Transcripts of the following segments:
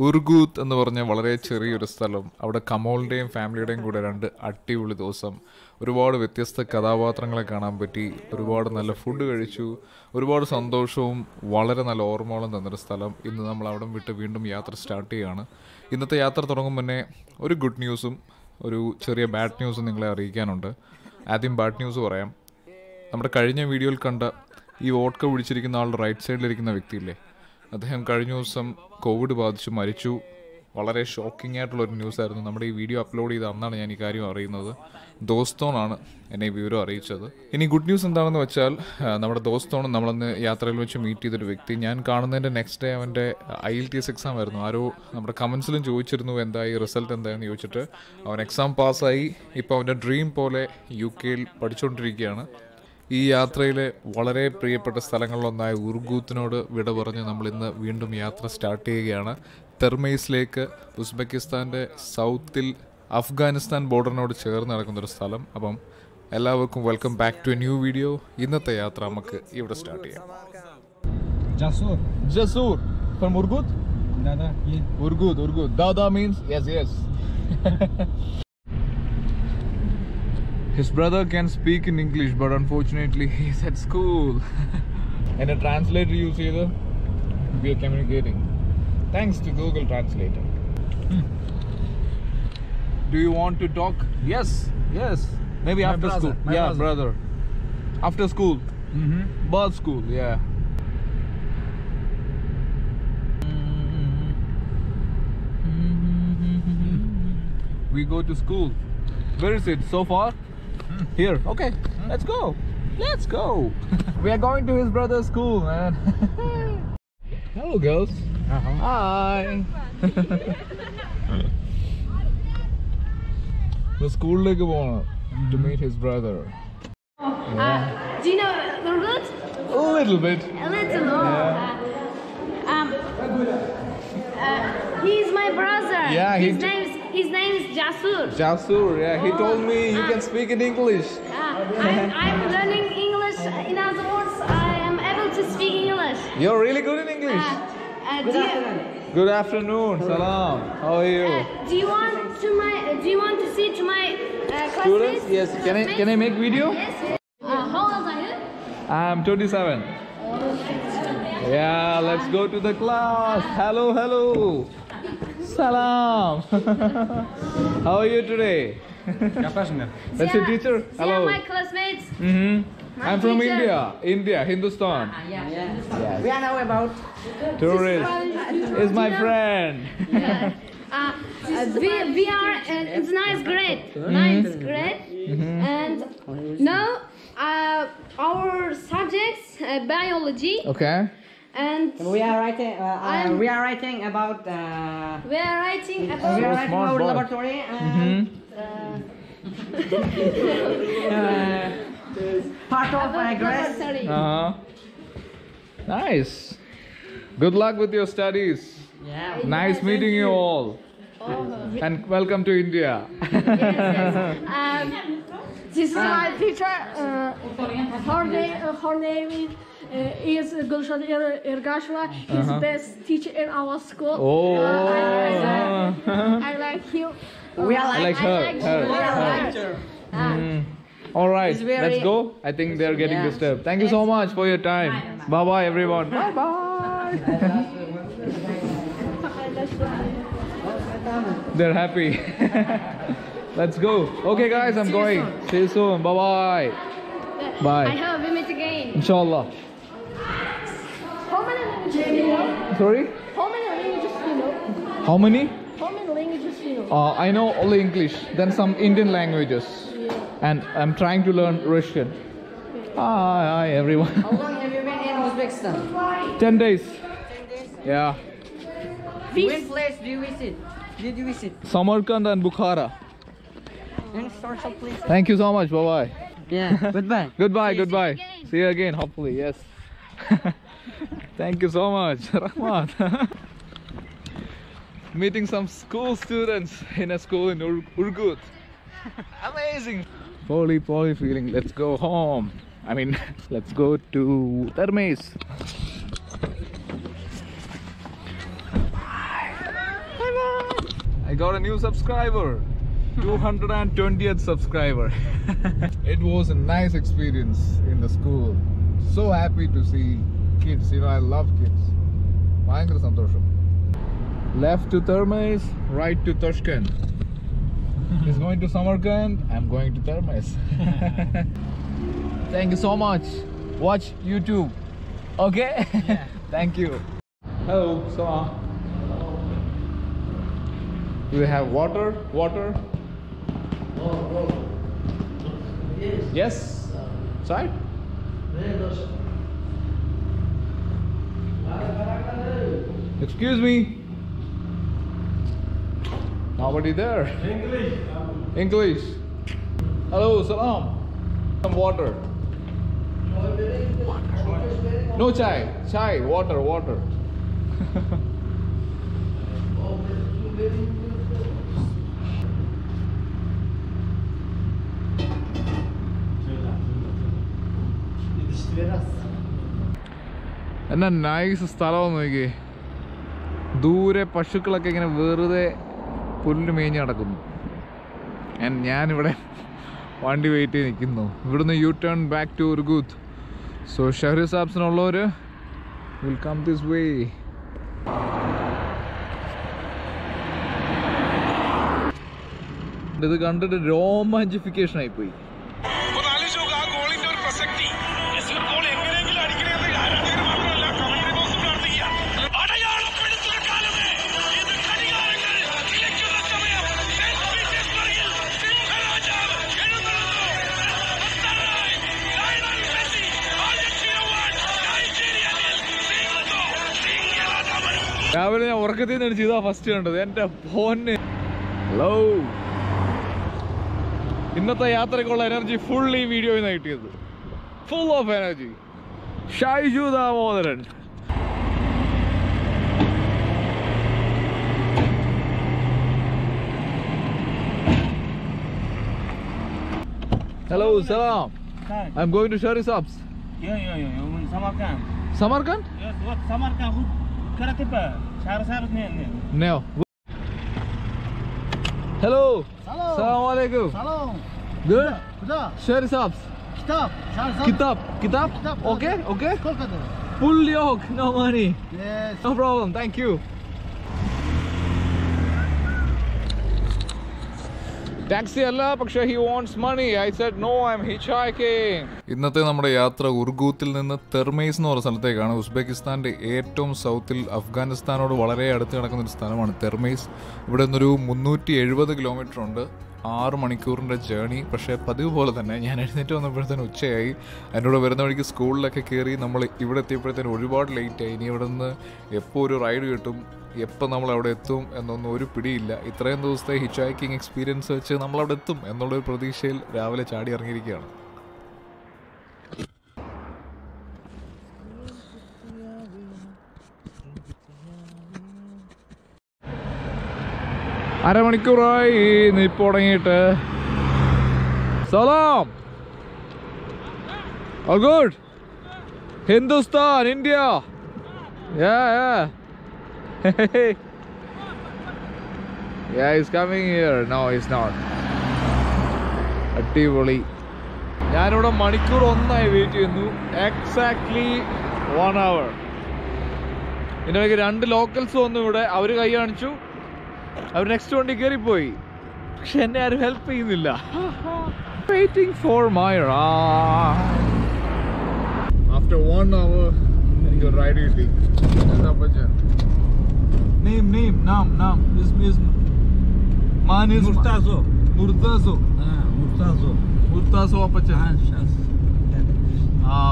ഉർഗൂത്ത് എന്ന് പറഞ്ഞ വളരെ ചെറിയൊരു സ്ഥലം. അവിടെ കമോളിൻ്റെയും ഫാമിലിയുടെയും കൂടെ 2 അടിപൊളി ദിവസം. ഒരുപാട് വ്യത്യസ്ത കഥാപാത്രങ്ങളെ കാണാൻ പറ്റി. ഒരുപാട് നല്ല ഫുഡ് കഴിച്ചു. ഒരുപാട് സന്തോഷവും വളരെ നല്ല ഓർമ്മകളും തന്നൊരു സ്ഥലം. ഇന്ന് നമ്മൾ അവിടെ വിട്ട് വീണ്ടും യാത്ര സ്റ്റാർട്ട് ചെയ്യുകയാണ്. ഇന്നത്തെ യാത്ര തുടങ്ങും മുന്നേ ഒരു ഗുഡ് ന്യൂസും ഒരു ചെറിയ ബാഡ് ന്യൂസും നിങ്ങളെ അറിയിക്കാനുണ്ട്. ആദ്യം ബാഡ് ന്യൂസ് പറയാം. നമ്മുടെ കഴിഞ്ഞ വീഡിയോയിൽ കണ്ട ഈ വോഡ്ക പിടിച്ചിരിക്കുന്ന ആളുടെ റൈറ്റ് സൈഡിലിരിക്കുന്ന വ്യക്തിയില്ലേ, അദ്ദേഹം കഴിഞ്ഞ ദിവസം കോവിഡ് ബാധിച്ച് മരിച്ചു. വളരെ ഷോക്കിംഗ് ആയിട്ടുള്ളൊരു ന്യൂസായിരുന്നു. നമ്മുടെ ഈ വീഡിയോ അപ്ലോഡ് ചെയ്ത അന്നാണ് ഞാൻ ഈ കാര്യം അറിയുന്നത്. ദോസ്തോണാണ് എന്നെ ഈ വിവരം അറിയിച്ചത്. ഇനി ഗുഡ് ന്യൂസ് എന്താണെന്ന് വെച്ചാൽ, നമ്മുടെ ദോസ്തോണ് നമ്മളന്ന് യാത്രയിൽ വെച്ച് മീറ്റ് ചെയ്തൊരു വ്യക്തി. ഞാൻ കാണുന്നതിൻ്റെ നെക്സ്റ്റ് ഡേ അവൻ്റെ IELTS എക്സാം ആയിരുന്നു. ആരോ നമ്മുടെ കമൻസിലും ചോദിച്ചിരുന്നു എന്തായി, റിസൾട്ട് എന്തായെന്ന് ചോദിച്ചിട്ട്. അവൻ എക്സാം പാസ്സായി. ഇപ്പോൾ അവൻ്റെ ഡ്രീം പോലെ UK പഠിച്ചുകൊണ്ടിരിക്കുകയാണ്. ഈ യാത്രയിലെ വളരെ പ്രിയപ്പെട്ട സ്ഥലങ്ങളിലൊന്നായ ഉർഗൂത്തിനോട് വിട പറഞ്ഞ് നമ്മൾ ഇന്ന് വീണ്ടും യാത്ര സ്റ്റാർട്ട് ചെയ്യുകയാണ്. തെർമേസിലേക്ക്, ഉസ്ബെക്കിസ്ഥാൻ്റെ സൗത്തിൽ അഫ്ഗാനിസ്ഥാൻ ബോർഡറിനോട് ചേർന്ന് നടക്കുന്നൊരു സ്ഥലം. അപ്പം എല്ലാവർക്കും welcome back to a new video. ഇന്നത്തെ യാത്ര നമുക്ക് ഇവിടെ സ്റ്റാർട്ട് ചെയ്യാം. Jasur from Urgut. ഉർഗൂത്ത്. ദാദാ means yes. His brother can speak in English, but unfortunately he's at school. And a translator you see there, we are communicating. Thanks to Google Translator. Do you want to talk? Yes. Maybe my after brother, school. Yeah, brother. After school. Birth school, yeah. We go to school. Where is it? So far? Here. Okay. Let's go. We are going to his brother's school, man. Hello, girls. Hi. The school like to meet his brother. Do you know Urgut? A little bit. A little. He's my brother. Yeah, his name is Jasur. Yeah, he told me you can speak in English. I'm learning English. In other words, I am able to speak English. You're really good in English. Good afternoon. Salam. How are you? Do you want to see to my classmates? Students? Yes. Can I make video? Yes. How old are you? I'm 27. Yeah, let's go to the class. Hello. Salam. How are you today? That's your teacher? Hello. My classmates. I'm from teacher. India, Hindustan. Yes. We are now about Tourist is my friend. We are it's ninth grade, and now our subjects biology. Okay. And we are writing. We are writing about. We are writing our boy. laboratory and part of grass. Nice. Good luck with your studies. Yeah. Nice meeting you all. And welcome to India. This is my teacher. Her name is Gulshan Ergashwa. He's the best teacher in our school. I like him. We are I like her. All right, let's go. I think they're getting disturbed. Thank you so much for your time. Bye everyone. Bye. They're happy. Let's go. Okay guys, I'm going. See you soon. Bye. I hope we meet again. Inshallah. How many languages do you know? Sorry? How many languages do you know? How many? How many languages do you know? I know only English, then some Indian languages. And I'm trying to learn Russian. Hi everyone. How long have you been in Uzbekistan? 10 days. Yeah. Which place did you visit? Samarkand and Bukhara. And start some place. Thank you so much. Bye. Yeah. Goodbye. Goodbye. See you again, hopefully. Yes. Thank you so much, Rahmat. Meeting some school students in a school in Urgut. Amazing. Poly feeling. Let's go home. Let's go to Termes. got a new subscriber. 220th subscriber. It was a nice experience in the school. So happy to see kids. You know, I love kids. ഭയങ്കര സന്തോഷം. Left to Termez, right to Tashkent. He's going to Samarkand, I'm going to Termez. Thank you so much. Watch YouTube. Okay? Yeah. Thank you. Hello, Salam. Do we have water? Water? Yes. Side? Excuse me. Nobody there. English. Hello, Salam. Some water. No chai. Chai. Water. Water. എന്നാ nice സ്ഥലം നോക്കിയേ. ദൂരെ പശുക്കളൊക്കെ ഇങ്ങനെ വെറുതെ പുല്ല് മേഞ്ഞ് നടക്കുന്നു. ഞാനിവിടെ വണ്ടി വെയിറ്റ് ചെയ്ത് നിൽക്കുന്നു. ഇവിടുന്ന് U turn back to Urgut. So ഷഹ്രിസാബ്സിനുള്ളവർ വിൽ കം ദിസ് വേ. ഇത് കണ്ടിട്ട് രോമാഞ്ചിഫിക്കേഷൻ ആയിപ്പോയി. രാവിലെ ഞാൻ ഉറക്കത്തിൽ നിന്ന് ചെയ്താ ഫസ്റ്റ് കണ്ടത്. എൻ്റെ ഫോന്. ഹലോ, ഇന്നത്തെ യാത്രയ്ക്കുള്ള എനർജി ഫുൾ ഈ വീഡിയോയിൽ നിന്ന് കിട്ടിയത്. Full of energy. Shaiju Damodaran. Hello, Salam. Hi. I'm going to Shahrisabz. Yeah. Samarkand. Samarkand? Yes, what Samarkand? Karatipa. Shahrisabz ne. No. Hello. Hello. Assalamu alaikum. Salam. Good? Kuda? Shahrisabz. Kitap. Kitab? Kitab. Okay. Kolkata. Full yoke, no money. Yes. No problem, thank you. Taxi അല്ല, പക്ഷേ he wants money. I said no, I'm hitchhiking. ഇന്നത്തെ നമ്മുടെ യാത്ര ഉർഗൂത്തിൽ നിന്ന് തെർമേസ് എന്ന് പറഞ്ഞ സ്ഥലത്തേക്കാണ്. ഉസ്ബെക്കിസ്ഥാന്റെ ഏറ്റവും സൗത്തിൽ അഫ്ഗാനിസ്ഥാനോട് വളരെ അടുത്ത് കിടക്കുന്ന ഒരു സ്ഥലമാണ് തെർമേസ്. ഇവിടെ നിന്നൊരു 370 കിലോമീറ്റർ ഉണ്ട്. 6 മണിക്കൂറിൻ്റെ ജേണി. പക്ഷേ പതിവ് പോലെ തന്നെ ഞാൻ എഴുന്നേറ്റ് വന്നപ്പോഴത്തേന് ഉച്ചയായി. അതിനോട് വരുന്ന വഴിക്ക് സ്കൂളിലൊക്കെ കയറി നമ്മൾ ഇവിടെ എത്തിയപ്പോഴത്തേന് ഒരുപാട് ലേറ്റായി. ഇനി ഇവിടെ നിന്ന് എപ്പോൾ ഒരു റൈഡ് കിട്ടും, എപ്പോൾ നമ്മൾ അവിടെ എത്തും എന്നൊന്നും ഒരു പിടിയില്ല. ഇത്രയും ദിവസത്തെ ഹിച്ച് ഹൈക്കിംഗ് എക്സ്പീരിയൻസ് വെച്ച് നമ്മളവിടെ എത്തും എന്നുള്ളൊരു പ്രതീക്ഷയിൽ രാവിലെ ചാടി ഇറങ്ങിയിരിക്കുകയാണ്. അരമണിക്കൂറായി നിപ്പ് തുടങ്ങിയിട്ട്. സലാം. All good? Hindustan, India. Yeah. Yeah, he's coming here. No, he's not. അടിപൊളി. ഞാനിവിടെ മണിക്കൂർ 1 വെയിറ്റ് ചെയ്യുന്നു. Exactly 1 hour. ഇതിനിടയ്ക്ക് 2 ലോക്കൽസ് വന്നു ഇവിടെ. അവർ കൈ കാണിച്ചു. അവർ നെക്സ്റ്റ് വണ്ടി കയറിപ്പോയി. പക്ഷെ എന്നെ ആരും ഹെൽപ്പ് ചെയ്യുന്നില്ല. Waiting for my ride. After 1 hour എനിക്ക് റൈഡ് കിട്ടി. എന്താ പറ്റാ? Nam. This is man is Murtazo. Murtazo appacha.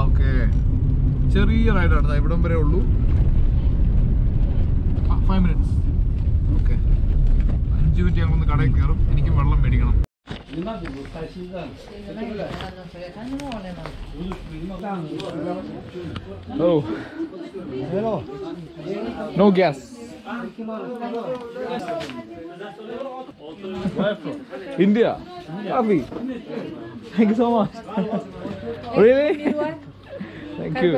Okay. ചെറിയ റൈഡാണ്. ഇവിടം വരെ ഉള്ളൂ. 5 minutes. ഓക്കെ. 5 മിനിറ്റ് ഞങ്ങളൊന്ന് കടയിൽ കയറും. എനിക്ക് വെള്ളം മേടിക്കണം. Hello. No gas. India. Coffee. Thank you so much. Really? Thank you.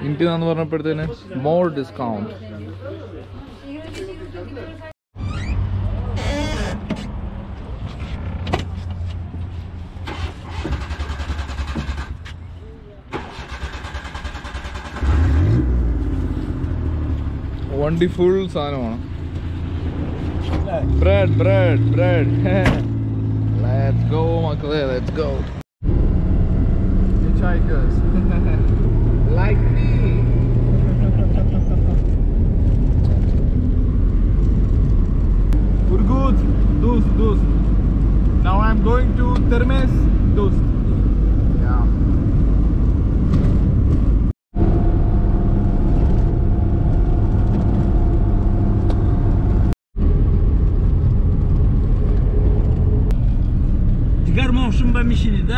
India എന്ന് പറഞ്ഞപ്പോഴത്തേന് more discount. വണ്ടി ഫുൾ സാധനമാണ്. Bread bread bread. Let's go മക്കളെ, let's go. Hitchhikers like me. Urgut, dost. Now I'm going to Termes, dost. Yeah. Motion በሚሽን ዳ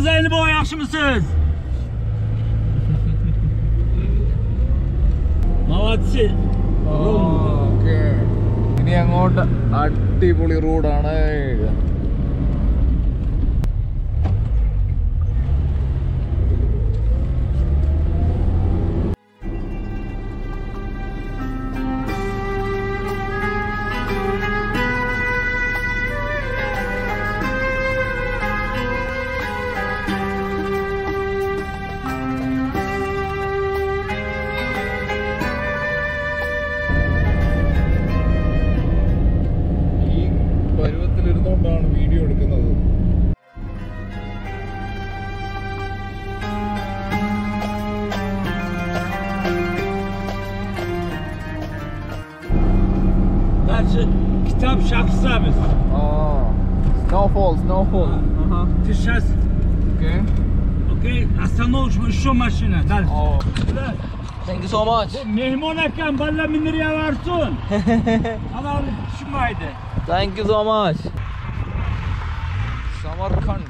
Zeynep o yaxşı mısınız? Молодцы. ഇനി അങ്ങോട്ട് അടിപൊളി റോഡാണ്. പരുവത്തിലിരുന്നുകൊണ്ടാണ് video എടുക്കുന്നത്. Dальше kitap şapsabız. Snowfall. Ты сейчас, окей, остановишь еще машина. Дальше. Thank you so much. Mehmon Ekrem bana 1000 liraya versin. Adam düşünmeydi. Thank you so much. Samarkand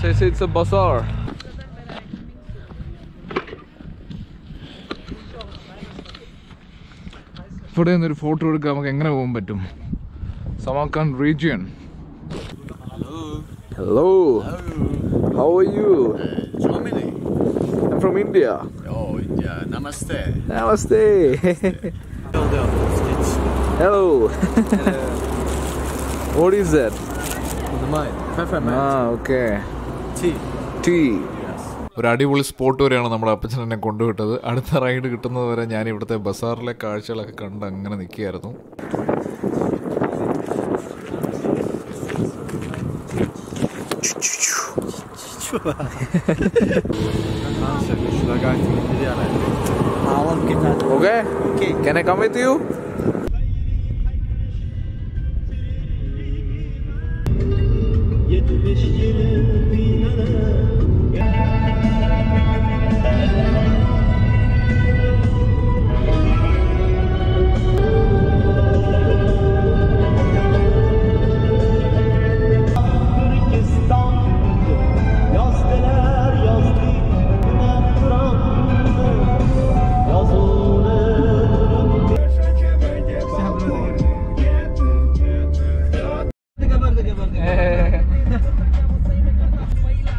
says it's a bazaar. ഇവിടെ നിന്നൊരു photo എടുക്കാൻ നമുക്ക് എങ്ങനെ പോകാൻ പറ്റും? Samarkand region. Hello. How are you? Germany. I'm from India. Oh, India. Namaste. Namaste. Hello. What is that? Peppermint. Okay. Tea. ഒരു അടിപൊളി spot വരെയാണ് നമ്മുടെ അപ്പച്ചൻ എന്നെ കൊണ്ടുവിട്ടത്. അടുത്ത റൈഡ് കിട്ടുന്നത് വരെ ഞാൻ ഇവിടുത്തെ ബസാറിലെ കാഴ്ചകളൊക്കെ കണ്ട് അങ്ങനെ നിൽക്കുകയായിരുന്നു. Okay? Can I come with you?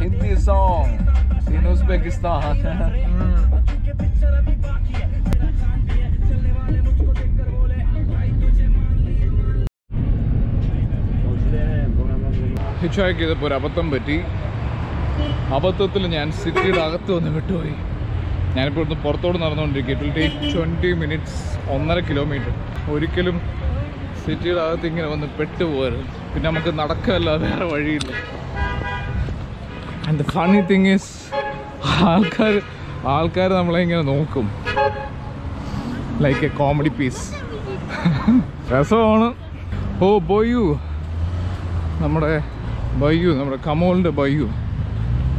Hindi song in Uzbekistan. ഹിച്ച്ഹാക്ക് ചെയ്തപ്പോൾ ഒരു അബദ്ധം പറ്റി. അബദ്ധത്തിൽ ഞാൻ സിറ്റിയുടെ അകത്ത് വന്ന് വിട്ടുപോയി. ഞാനിപ്പോൾ ഇവിടുന്ന് പുറത്തോട്ട് നടന്നുകൊണ്ടിരിക്കുക. It will take 20 minutes, 1.5 kilometer. ഒരിക്കലും സിറ്റിയുടെ അകത്ത് ഇങ്ങനെ വന്ന് പെട്ടുപോകരുത്. പിന്നെ നമുക്ക് നടക്കല്ല, വേറെ വഴിയില്ല. And the funny thing is ആൾക്കാർ നമ്മളെ ഇങ്ങനെ നോക്കും ലൈക്ക് എ കോമഡി പീസ്. രസമാണ്. ഓ ബോയു, നമ്മുടെ ബയ്യു, നമ്മുടെ കമോളിൻ്റെ ബയ്യു,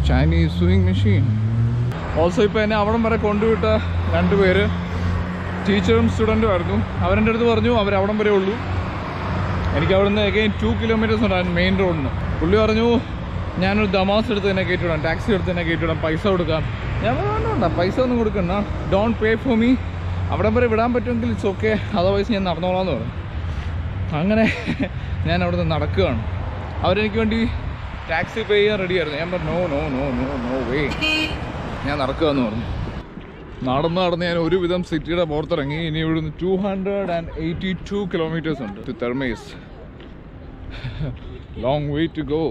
ചൈനീസ് സ്വിങ് മെഷീൻ. ഓൾസോ ഇപ്പോൾ എന്നെ അവിടം വരെ കൊണ്ടുവിട്ട 2 പേര് ടീച്ചറും സ്റ്റുഡൻറ്റും ആയിരുന്നു. അവരെൻ്റെ അടുത്ത് പറഞ്ഞു അവരവിടം വരെ ഉള്ളൂ. എനിക്ക് അവിടുന്ന് അഗൈൻ 2 കിലോമീറ്റേഴ്സ് ഉണ്ടായിരുന്നു മെയിൻ റോഡിന്. പുള്ളി പറഞ്ഞു ഞാനൊരു ദമാസ് എടുത്ത് തന്നെ കയറ്റിവിടാം, ടാക്സി എടുത്ത് തന്നെ കയറ്റിവിടാം, പൈസ കൊടുക്കാം. ഞാൻ വേണ്ട, പൈസ ഒന്നും കൊടുക്കണ്ട, ഡോണ്ട് പേ ഫോർ മീ, അവിടം വരെ വിടാൻ പറ്റുമെങ്കിൽ ഇറ്റ്സ് ഓക്കെ, അതർവൈസ് ഞാൻ നടന്നോളാം എന്ന് പറഞ്ഞു. അങ്ങനെ ഞാൻ അവിടെ നിന്ന് നടക്കുകയാണ്. അവരെനിക്ക് വേണ്ടി ടാക്സി പേ ചെയ്യാൻ റെഡി ആയിരുന്നു. ഞാൻ പറഞ്ഞു no no no no no way, ഞാൻ നടക്കുകയെന്ന് പറഞ്ഞു. നടന്ന് ഞാൻ ഒരുവിധം സിറ്റിയുടെ പുറത്തിറങ്ങി. ഇനി ഇവിടുന്ന് 282 കിലോമീറ്റേഴ്സ് ഉണ്ട് to Termez. Long way to go.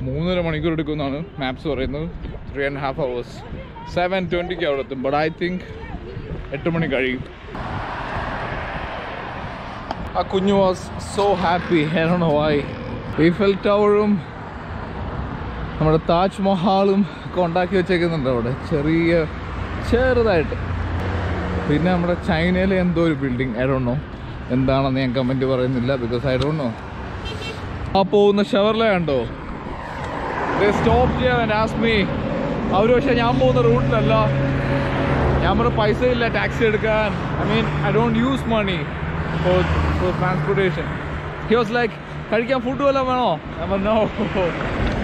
3.5 മണിക്കൂർ എടുക്കുമെന്നാണ് മാപ്സ് പറയുന്നത്. 3.5 hours. 7:20 അവിടെ എത്തും. ബട്ട് ഐ തിങ്ക് 8 മണി കഴിയും. ആ കുഞ്ഞു was so happy. I don't know why. Eiffel ടവറും നമ്മുടെ താജ്മഹാളും ഒക്കെ ഉണ്ടാക്കി വെച്ചേക്കുന്നുണ്ട് അവിടെ ചെറുതായിട്ട്. പിന്നെ നമ്മുടെ ചൈനയിലെ എന്തോ ഒരു ബിൽഡിംഗ്, ഐ ഡോണ്ട് നോ എന്താണെന്ന് ഞാൻ കമൻറ്റ് പറയുന്നില്ല, ബിക്കോസ് ഐ ഡോണ്ട് നോ. ആ പോകുന്ന ഷവർലെ കണ്ടോ, സ്റ്റോപ്പ് ചെയ്യാൻ ആസ്ക് മീ. അവർ പക്ഷേ ഞാൻ പോകുന്ന റൂട്ടിലല്ല. ഞാൻ പറഞ്ഞ പൈസ ഇല്ല ടാക്സി എടുക്കാൻ. I don't use money for transportation. He was like, കഴിക്കാൻ ഫുഡ് വല്ലതും വേണോ? ഞാൻ പറഞ്ഞു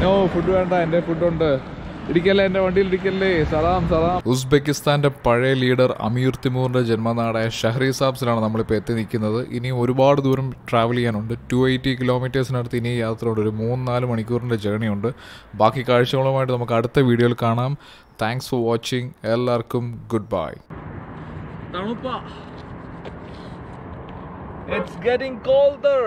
നോ ഫുഡ് വേണ്ട, എൻ്റെ ഫുഡുണ്ട്, ഇരിക്കല്ലേ എൻ്റെ വണ്ടിയിൽ ഇരിക്കല്ലേ. സലാം. ഉസ്ബെക്കിസ്ഥാൻ്റെ പഴയ ലീഡർ അമീർ തിമൂറിൻ്റെ ജന്മനാടായ ഷഹ്രീസാബ്സിലാണ് നമ്മളിപ്പോൾ എത്തി നിൽക്കുന്നത്. ഇനി ഒരുപാട് ദൂരം ട്രാവൽ ചെയ്യാനുണ്ട്. 280 കിലോമീറ്റേഴ്സിനടുത്ത് ഇനി യാത്രയുണ്ട്. ഒരു 3-4 മണിക്കൂറിൻ്റെ ജേർണി ഉണ്ട്. ബാക്കി കാഴ്ചകളുമായിട്ട് നമുക്ക് അടുത്ത വീഡിയോയിൽ കാണാം. Thanks for watching. എല്ലാവർക്കും goodbye. It's getting colder.